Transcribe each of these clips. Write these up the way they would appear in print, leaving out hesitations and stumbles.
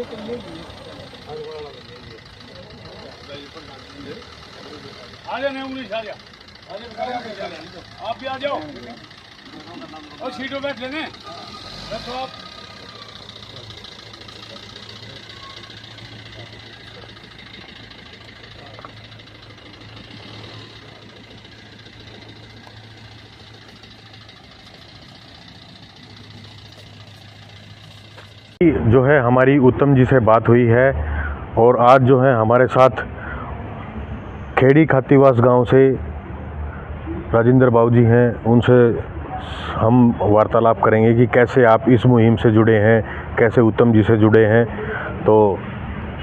आप भी आ जाओ और सीटों बैठ लेने बैठो आप। जो है हमारी उत्तम जी से बात हुई है और आज जो है हमारे साथ खेड़ी खातीवास गांव से राजेंद्र बाबू जी हैं, उनसे हम वार्तालाप करेंगे कि कैसे आप इस मुहिम से जुड़े हैं, कैसे उत्तम जी से जुड़े हैं। तो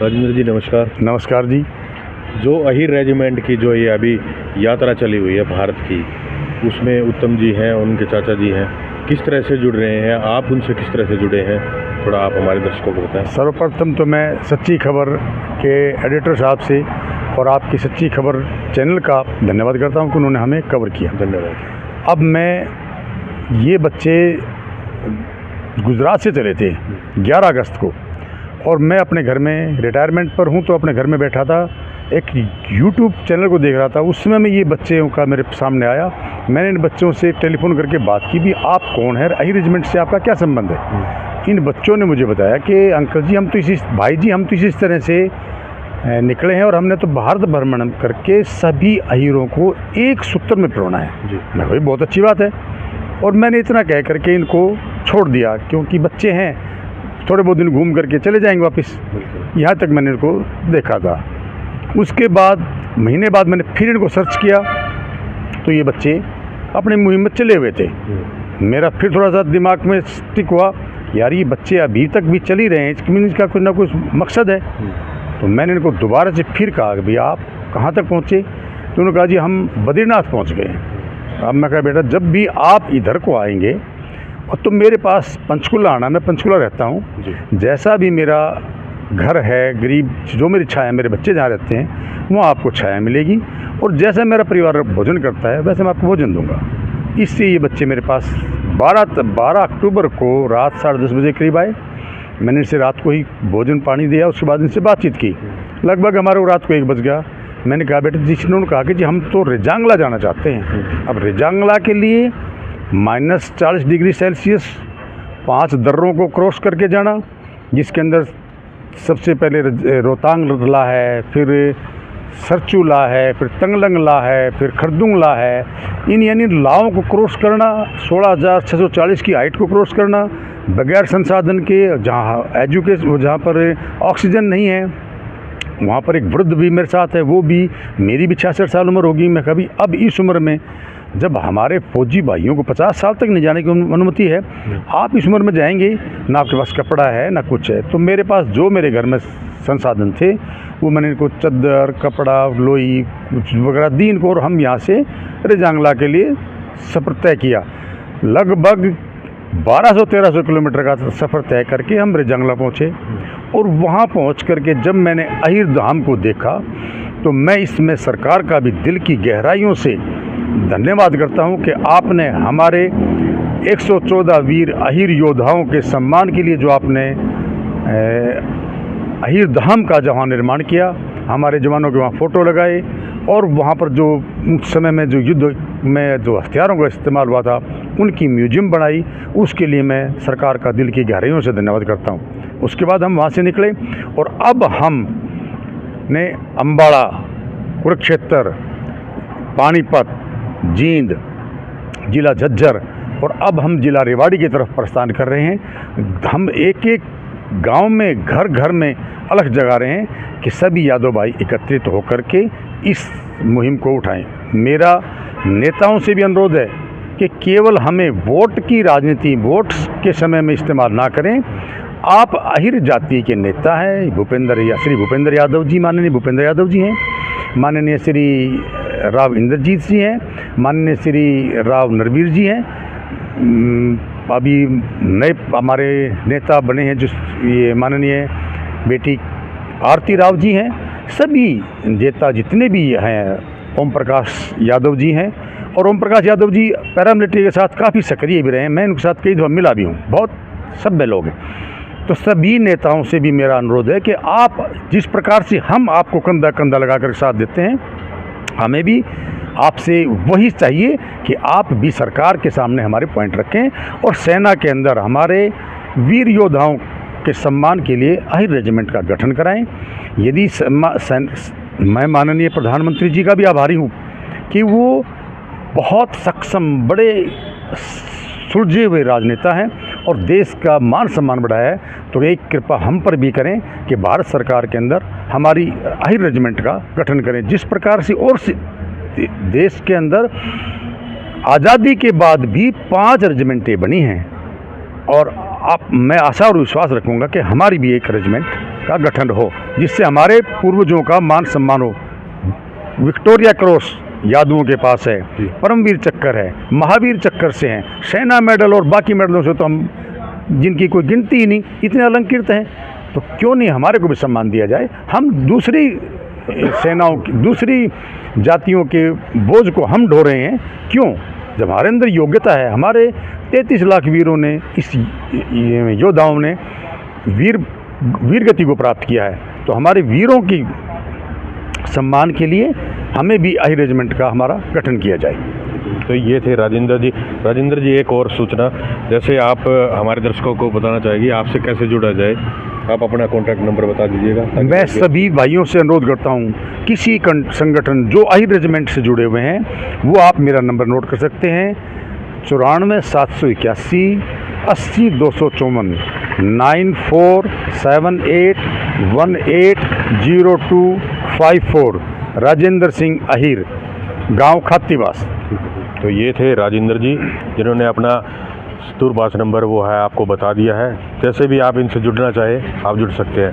राजेंद्र जी नमस्कार। नमस्कार जी। जो अहिर रेजिमेंट की जो ये अभी यात्रा चली हुई है भारत की, उसमें उत्तम जी हैं, उनके चाचा जी हैं, किस तरह से जुड़ रहे हैं आप, उनसे किस तरह से जुड़े हैं, थोड़ा आप हमारे दर्शकों को बताएं। सर्वप्रथम तो मैं सच्ची खबर के एडिटर साहब से और आपकी सच्ची खबर चैनल का धन्यवाद करता हूं कि उन्होंने हमें कवर किया। धन्यवाद। अब मैं, ये बच्चे गुजरात से चले थे 11 अगस्त को और मैं अपने घर में रिटायरमेंट पर हूं, तो अपने घर में बैठा था, एक यूट्यूब चैनल को देख रहा था। उस समय में ये बच्चे का मेरे सामने आया। मैंने इन बच्चों से टेलीफोन करके बात की भी, आप कौन है, अहिर रेजिमेंट से आपका क्या संबंध है। इन बच्चों ने मुझे बताया कि अंकल जी हम तो भाई जी हम तो इसी तरह से निकले हैं और हमने तो भारत भ्रमण करके सभी अहीरों को एक सूत्र में पिरोना है जी। मैं भाई बहुत अच्छी बात है। और मैंने इतना कह करके इनको छोड़ दिया, क्योंकि बच्चे हैं, थोड़े बहुत दिन घूम करके चले जाएंगे वापस। यहाँ तक मैंने इनको देखा था। उसके बाद महीने बाद मैंने फिर इनको सर्च किया तो ये बच्चे अपने मुहिम में चले हुए थे। मेरा फिर थोड़ा सा दिमाग में स्टिक हुआ, यार ये बच्चे अभी तक भी चल ही रहे हैं, इसका कुछ ना कुछ मकसद है। तो मैंने इनको दोबारा से फिर कहा कि भैया आप कहाँ तक पहुँचे। तो उन्होंने कहा जी हम बद्रीनाथ पहुँच गए। अब मैं कहा बेटा जब भी आप इधर को आएंगे और तो मेरे पास पंचकुला आना, मैं पंचकुला रहता हूँ, जैसा भी मेरा घर है, गरीब जो मेरी छाया, मेरे बच्चे जहाँ रहते हैं वहाँ आपको छाया मिलेगी, और जैसा मेरा परिवार भोजन करता है वैसे मैं आपको भोजन दूंगा। इससे ये बच्चे मेरे पास 12 अक्टूबर को रात 10:30 बजे करीब आए। मैंने इनसे रात को ही भोजन पानी दिया, उसके बाद इनसे बातचीत की। लगभग हमारे रात को 1 बज गया। मैंने कहा बेटा जी, उन्होंने कहा कि जी हम तो रेजांगला जाना चाहते हैं। अब रेजांगला के लिए -40 डिग्री सेल्सियस 5 दर्रों को क्रॉस करके जाना, जिसके अंदर सबसे पहले रोहतांग ला है, फिर सरचूला है, फिर तंगलंगला है, फिर खरदुंगला है। इन यानी लाओं को क्रॉस करना, 16,640 की हाइट को क्रॉस करना बगैर संसाधन के, जहाँ पर ऑक्सीजन नहीं है। वहाँ पर एक वृद्ध भी मेरे साथ है, वो भी, मेरी भी 66 साल उम्र होगी। मैं कभी अब इस उम्र में, जब हमारे फौजी भाइयों को 50 साल तक नहीं जाने की अनुमति है, आप इस उम्र में जाएंगे ना, आपके पास कपड़ा है ना कुछ है। तो मेरे पास जो मेरे घर में संसाधन थे वो मैंने इनको चद्दर, कपड़ा, लोई कुछ वगैरह दी इनको, और हम यहाँ से रेजांगला के लिए सफ़र तय किया। लगभग 1200-1300 किलोमीटर का सफ़र तय करके हम रेजांगला पहुँचे। और वहाँ पहुँच करके जब मैंने अहिर धाम को देखा तो मैं इसमें सरकार का भी दिल की गहराइयों से धन्यवाद करता हूँ कि आपने हमारे 114 वीर अहिर योद्धाओं के सम्मान के लिए जो आपने अहिर धाम का जहाँ निर्माण किया, हमारे जवानों के वहाँ फ़ोटो लगाए, और वहाँ पर जो उस समय में जो युद्ध में जो हथियारों का इस्तेमाल हुआ था उनकी म्यूजियम बनाई, उसके लिए मैं सरकार का दिल की गहराइयों से धन्यवाद करता हूँ। उसके बाद हम वहाँ से निकले और अब हम ने अम्बाड़ा, कुरुक्षेत्र, पानीपत, जींद, जिला झज्जर और अब हम जिला रेवाड़ी की तरफ प्रस्थान कर रहे हैं। हम एक एक गांव में, घर घर में अलग जगा रहे हैं कि सभी यादव भाई एकत्रित होकर के इस मुहिम को उठाएं। मेरा नेताओं से भी अनुरोध है कि केवल हमें वोट की राजनीति, वोट के समय में इस्तेमाल ना करें। आप अहिर जाति के नेता हैं, श्री भूपेंद्र यादव जी, माननीय भूपेंद्र यादव जी हैं, माननीय श्री राव इंद्रजीत जी हैं, माननीय श्री राव नरवीर जी हैं, अभी नए हमारे नेता बने हैं जो ये माननीय बेटी आरती राव जी हैं। सभी नेता जितने भी हैं, ओम प्रकाश यादव जी हैं, और ओम प्रकाश यादव जी पैरामिलिट्री के साथ काफ़ी सक्रिय भी रहे हैं। मैं इनके साथ कई दफ़ा मिला भी हूँ, बहुत सभ्य लोग हैं। तो सभी नेताओं से भी मेरा अनुरोध है कि आप जिस प्रकार से हम आपको कंधा कंधा लगा कर साथ देते हैं, हमें भी आपसे वही चाहिए कि आप भी सरकार के सामने हमारे पॉइंट रखें और सेना के अंदर हमारे वीर योद्धाओं के सम्मान के लिए अहिर रेजिमेंट का गठन कराएं। यदि मैं माननीय प्रधानमंत्री जी का भी आभारी हूँ कि वो बहुत सक्षम, बड़े सुलझे हुए राजनेता हैं और देश का मान सम्मान बढ़ाया है, तो एक कृपा हम पर भी करें कि भारत सरकार के अंदर हमारी अहिर रेजिमेंट का गठन करें। जिस प्रकार से और देश के अंदर आज़ादी के बाद भी 5 रेजिमेंटें बनी हैं, और मैं आशा और विश्वास रखूँगा कि हमारी भी एक रेजिमेंट का गठन हो, जिससे हमारे पूर्वजों का मान सम्मान हो। विक्टोरिया क्रॉस यादवों के पास है, परमवीर चक्कर है, महावीर चक्कर से हैं, सेना मेडल और बाकी मेडलों से तो हम जिनकी कोई गिनती ही नहीं, इतने अलंकृत हैं, तो क्यों नहीं हमारे को भी सम्मान दिया जाए। हम दूसरी सेनाओं की, दूसरी जातियों के बोझ को हम ढो रहे हैं क्यों, जब हमारे अंदर योग्यता है। हमारे 33 लाख वीरों ने, इस योद्धाओं ने वीर गति को प्राप्त किया है, तो हमारे वीरों की सम्मान के लिए हमें भी अहिर रेजिमेंट का हमारा गठन किया जाए। तो ये थे राजेंद्र जी। राजेंद्र जी, एक और सूचना, जैसे आप हमारे दर्शकों को बताना चाहेंगे आपसे कैसे जुड़ा जाए, आप अपना कॉन्टैक्ट नंबर बता दीजिएगा। मैं सभी भाइयों से अनुरोध करता हूँ, किसी संगठन जो अहिर रेजिमेंट से जुड़े हुए हैं वो आप मेरा नंबर नोट कर सकते हैं, 94 781 80 254, 9478180254, राजेंद्र सिंह अहिर, गांव खातीवास। तो ये थे राजेंद्र जी, जिन्होंने अपना दूरभाष नंबर वो है आपको बता दिया है। जैसे भी आप इनसे जुड़ना चाहे आप जुड़ सकते हैं।